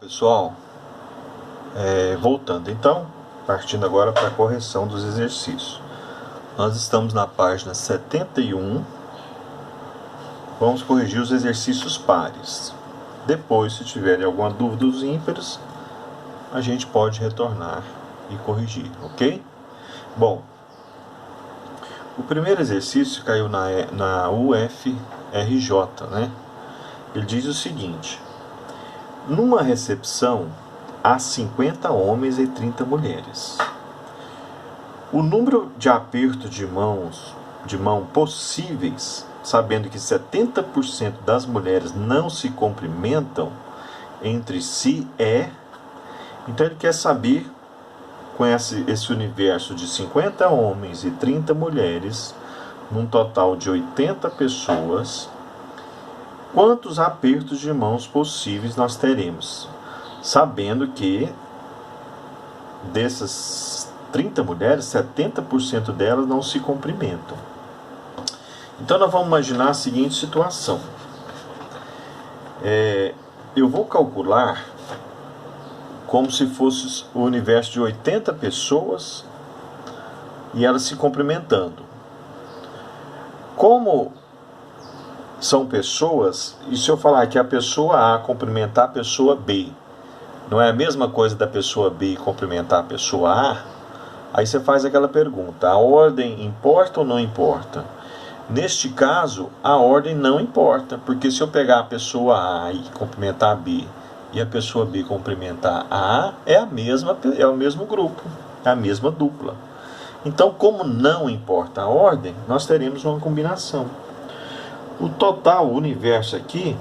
Pessoal, voltando então, partindo agora para a correção dos exercícios. Nós estamos na página 71. Vamos corrigir os exercícios pares. Depois, se tiverem alguma dúvida dos ímpares, a gente pode retornar e corrigir, ok? Bom, o primeiro exercício caiu na UFRJ, né? Ele diz o seguinte: numa recepção, há 50 homens e 30 mulheres. O número de apertos de mão possíveis, sabendo que 70% das mulheres não se cumprimentam entre si, Então ele quer saber, com esse universo de 50 homens e 30 mulheres, num total de 80 pessoas, quantos apertos de mãos possíveis nós teremos, sabendo que dessas 30 mulheres, 70% delas não se cumprimentam. Então nós vamos imaginar a seguinte situação. Eu vou calcular como se fosse o universo de 80 pessoas e elas se cumprimentando. Como são pessoas, e se eu falar que a pessoa A cumprimentar a pessoa B, não é a mesma coisa da pessoa B cumprimentar a pessoa A? Aí você faz aquela pergunta: a ordem importa ou não importa? Neste caso, a ordem não importa, porque se eu pegar a pessoa A e cumprimentar a B, e a pessoa B cumprimentar a A, é o mesmo grupo, é a mesma dupla. Então, como não importa a ordem, nós teremos uma combinação. O total, o universo aqui,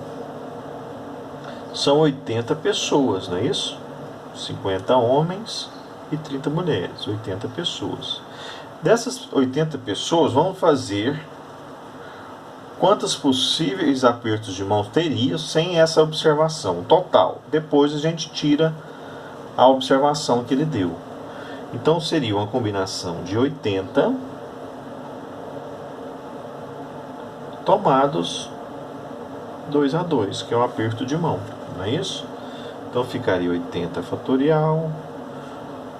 são 80 pessoas, não é isso? 50 homens e 30 mulheres, 80 pessoas. Dessas 80 pessoas, vamos fazer quantos possíveis apertos de mãos teria sem essa observação, total. Depois a gente tira a observação que ele deu. Então seria uma combinação de 80 tomados 2 a 2, que é um aperto de mão, não é isso? Então ficaria 80 fatorial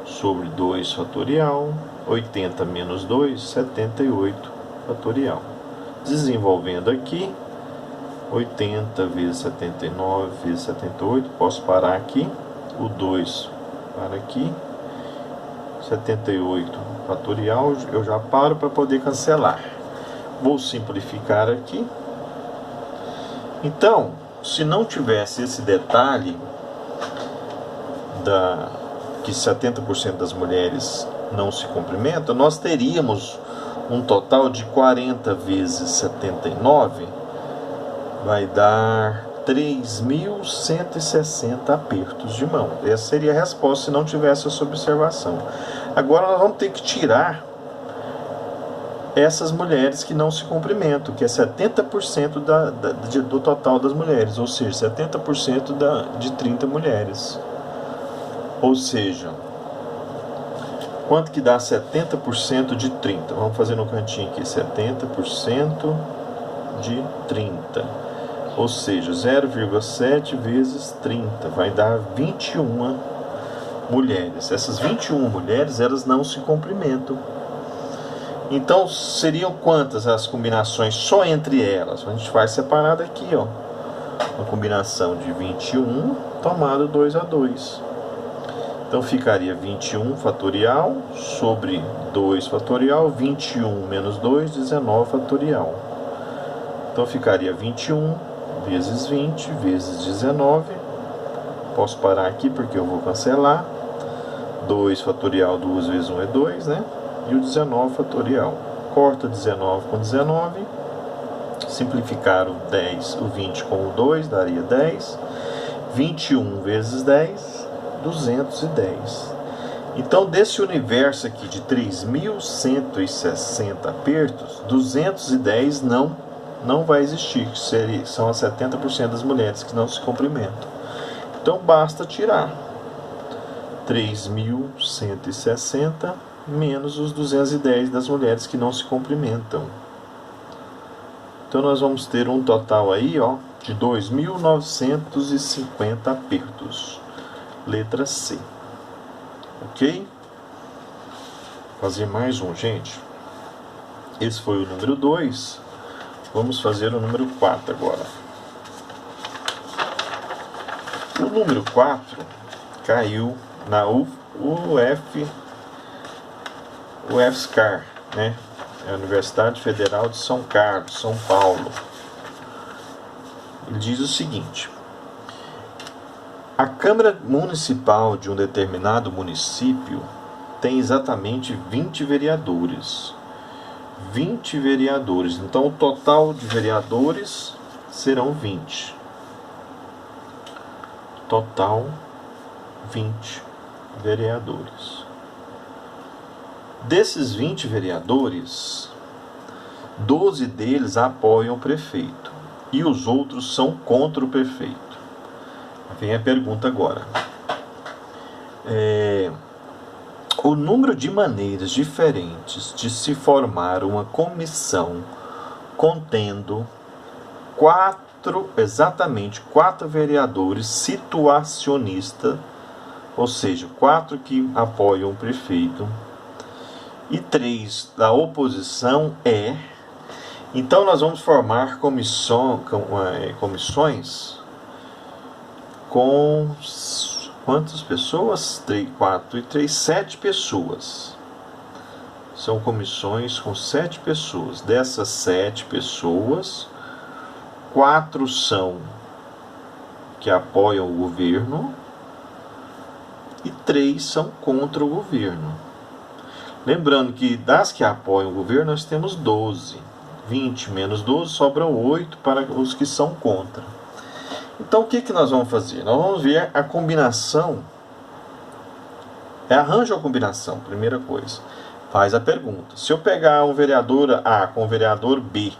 sobre 2 fatorial, 80 menos 2, 78 fatorial. Desenvolvendo aqui, 80 vezes 79 vezes 78, posso parar aqui, o 2 para aqui, 78 fatorial, eu já paro para poder cancelar. Vou simplificar aqui. Então, se não tivesse esse detalhe que 70% das mulheres não se cumprimentam, nós teríamos um total de 40 vezes 79, vai dar 3.160 apertos de mão. Essa seria a resposta se não tivesse essa observação. Agora nós vamos ter que tirar essas mulheres que não se cumprimentam, que é 70% do total das mulheres, ou seja, 70% de 30 mulheres. Ou seja, quanto que dá 70% de 30? Vamos fazer no cantinho aqui, 70% de 30. Ou seja, 0,7 vezes 30 vai dar 21 mulheres. Essas 21 mulheres, elas não se cumprimentam. Então, seriam quantas as combinações só entre elas? A gente faz separado aqui, ó. Uma combinação de 21 tomado 2 a 2. Então, ficaria 21 fatorial sobre 2 fatorial, 21 menos 2, 19 fatorial. Então, ficaria 21 vezes 20 vezes 19. Posso parar aqui porque eu vou cancelar. 2 fatorial, 2 vezes 1 é 2, né? E o 19 fatorial. Corta 19 com 19. Simplificar o 20 com o 2 daria 10. 21 vezes 10, 210. Então, desse universo aqui de 3.160 apertos, 210 não vai existir, que são as 70% das mulheres que não se cumprimentam. Então, basta tirar 3.160 menos os 210 das mulheres que não se cumprimentam. Então nós vamos ter um total aí, ó, de 2.950 apertos. Letra C. Ok? Fazer mais um, gente. Esse foi o número 2. Vamos fazer o número 4 agora. O número 4 caiu na UFSCar, né? É a Universidade Federal de São Carlos, São Paulo. Ele diz o seguinte: a Câmara Municipal de um determinado município tem exatamente 20 vereadores. 20 vereadores. Então, o total de vereadores serão 20. Total, 20 vereadores. Desses 20 vereadores, 12 deles apoiam o prefeito e os outros são contra o prefeito. Vem a pergunta agora. O número de maneiras diferentes de se formar uma comissão contendo exatamente quatro vereadores situacionistas, ou seja, 4 que apoiam o prefeito e 3 da oposição Então nós vamos formar comissões com quantas pessoas? 3, 4 e 3, 7 pessoas. São comissões com 7 pessoas. Dessas 7 pessoas, 4 são que apoiam o governo e 3 são contra o governo. Lembrando que das que apoiam o governo nós temos 12. 20 menos 12 sobram 8 para os que são contra. Então o que nós vamos fazer? Nós vamos ver a combinação. Arranja a combinação, primeira coisa. Faz a pergunta. Se eu pegar um vereador A com o vereador B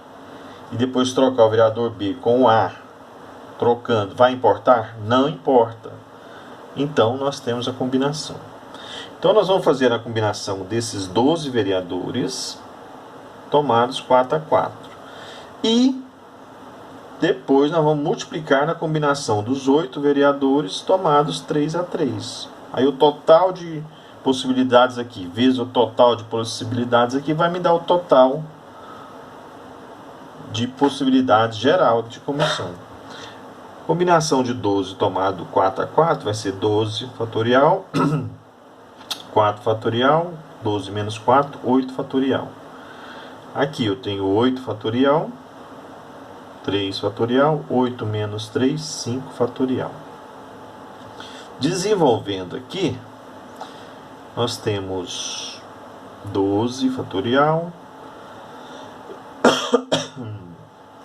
e depois trocar o vereador B com o A, trocando, vai importar? Não importa. Então nós temos a combinação. Então nós vamos fazer a combinação desses 12 vereadores tomados 4-4. E depois nós vamos multiplicar na combinação dos 8 vereadores tomados 3-3. Aí o total de possibilidades aqui, vezes o total de possibilidades aqui, vai me dar o total de possibilidades geral de comissão. Combinação de 12 tomado 4-4 vai ser 12 fatorial, 4 fatorial, 12 menos 4, 8 fatorial. Aqui eu tenho 8 fatorial, 3 fatorial, 8 menos 3, 5 fatorial. Desenvolvendo aqui, nós temos 12 fatorial,